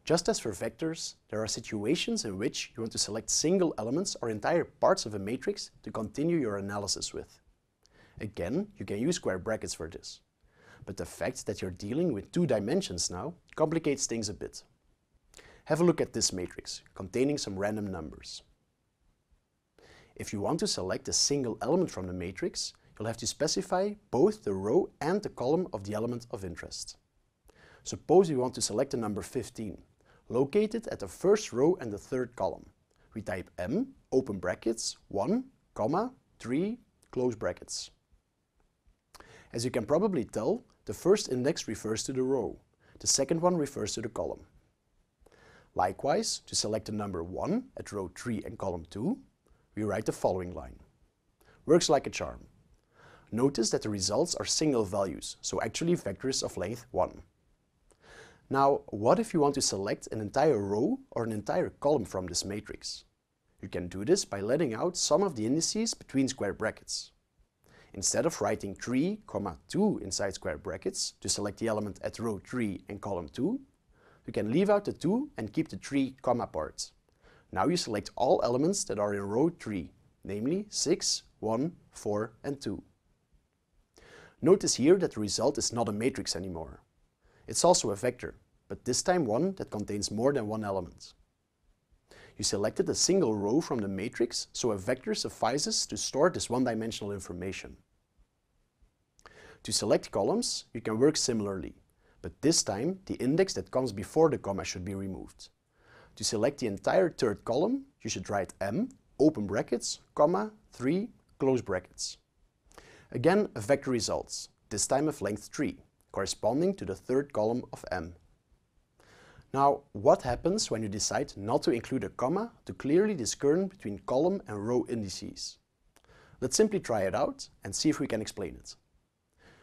Just as for vectors, there are situations in which you want to select single elements or entire parts of a matrix to continue your analysis with. Again, you can use square brackets for this. But the fact that you're dealing with 2 dimensions now complicates things a bit. Have a look at this matrix, containing some random numbers. If you want to select a single element from the matrix, you'll have to specify both the row and the column of the element of interest. Suppose you want to select the number 15, located at the first row and the third column. We type m, open brackets, 1, 3, close brackets. As you can probably tell, the first index refers to the row, the second one refers to the column. Likewise, to select the number 1 at row 3 and column 2, we write the following line. Works like a charm. Notice that the results are single values, so actually vectors of length 1. Now, what if you want to select an entire row or an entire column from this matrix? You can do this by letting out some of the indices between square brackets. Instead of writing 3, 2 inside square brackets to select the element at row 3 and column 2, you can leave out the 2 and keep the 3 comma part. Now you select all elements that are in row 3, namely 6, 1, 4 and 2. Notice here that the result is not a matrix anymore. It's also a vector, but this time one that contains more than one element. You selected a single row from the matrix, so a vector suffices to store this one-dimensional information. To select columns, you can work similarly, but this time the index that comes before the comma should be removed. To select the entire third column, you should write m, open brackets, 3, close brackets. Again, a vector results, this time of length 3. Corresponding to the third column of m. Now, what happens when you decide not to include a comma to clearly discern between column and row indices? Let's simply try it out and see if we can explain it.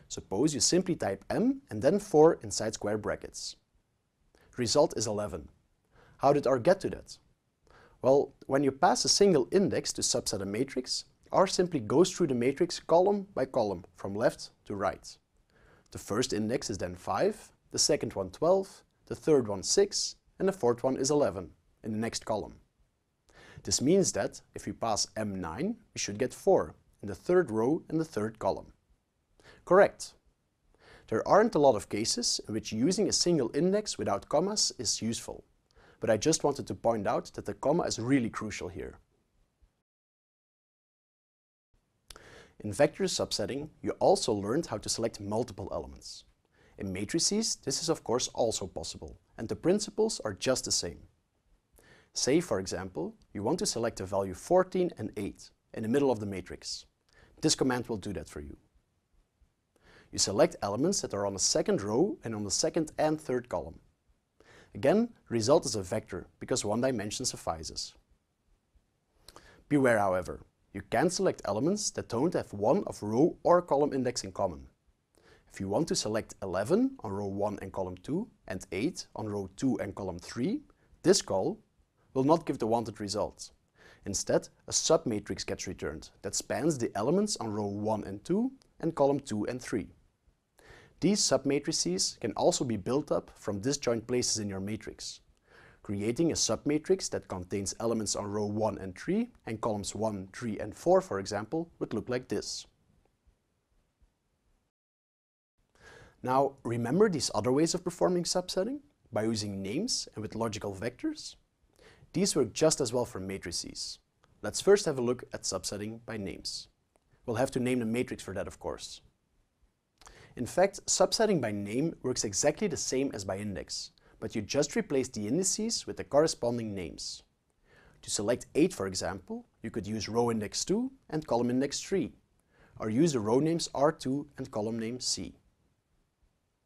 Suppose you simply type m and then 4 inside square brackets. Result is 11. How did R get to that? Well, when you pass a single index to subset a matrix, R simply goes through the matrix column by column from left to right. The first index is then 5, the second one 12, the third one 6, and the fourth one is 11 in the next column. This means that if we pass m9, we should get 4 in the third row and the third column. Correct. There aren't a lot of cases in which using a single index without commas is useful, but I just wanted to point out that the comma is really crucial here. In vector subsetting, you also learned how to select multiple elements. In matrices, this is of course also possible, and the principles are just the same. Say, for example, you want to select the value 14 and 8 in the middle of the matrix. This command will do that for you. You select elements that are on the second row and on the second and third column. Again, the result is a vector, because one dimension suffices. Beware, however. You can select elements that don't have one of row or column index in common. If you want to select 11 on row 1 and column 2 and 8 on row 2 and column 3, this call will not give the wanted result. Instead, a submatrix gets returned that spans the elements on row 1 and 2 and column 2 and 3. These submatrices can also be built up from disjoint places in your matrix. Creating a submatrix that contains elements on row 1 and 3 and columns 1, 3 and 4, for example, would look like this. Now, remember these other ways of performing subsetting? By using names and with logical vectors? These work just as well for matrices. Let's first have a look at subsetting by names. We'll have to name the matrix for that, of course. In fact, subsetting by name works exactly the same as by index, but you just replace the indices with the corresponding names. To select 8, for example, you could use row index 2 and column index 3, or use the row names R2 and column name C.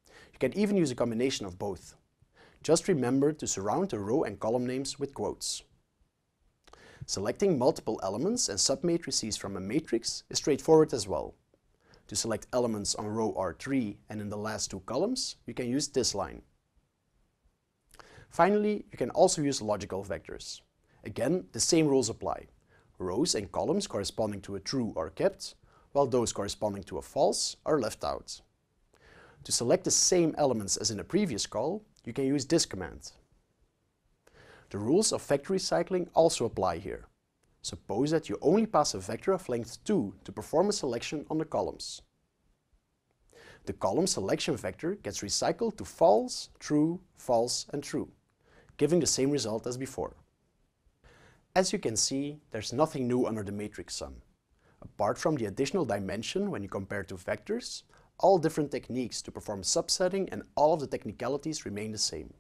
You can even use a combination of both. Just remember to surround the row and column names with quotes. Selecting multiple elements and submatrices from a matrix is straightforward as well. To select elements on row R3 and in the last 2 columns, you can use this line. Finally, you can also use logical vectors. Again, the same rules apply. Rows and columns corresponding to a true are kept, while those corresponding to a false are left out. To select the same elements as in the previous call, you can use this command. The rules of vector recycling also apply here. Suppose that you only pass a vector of length 2 to perform a selection on the columns. The column selection vector gets recycled to false, true, and true, giving the same result as before. As you can see, there's nothing new under the matrix sum. Apart from the additional dimension when you compare two vectors, all different techniques to perform subsetting and all of the technicalities remain the same.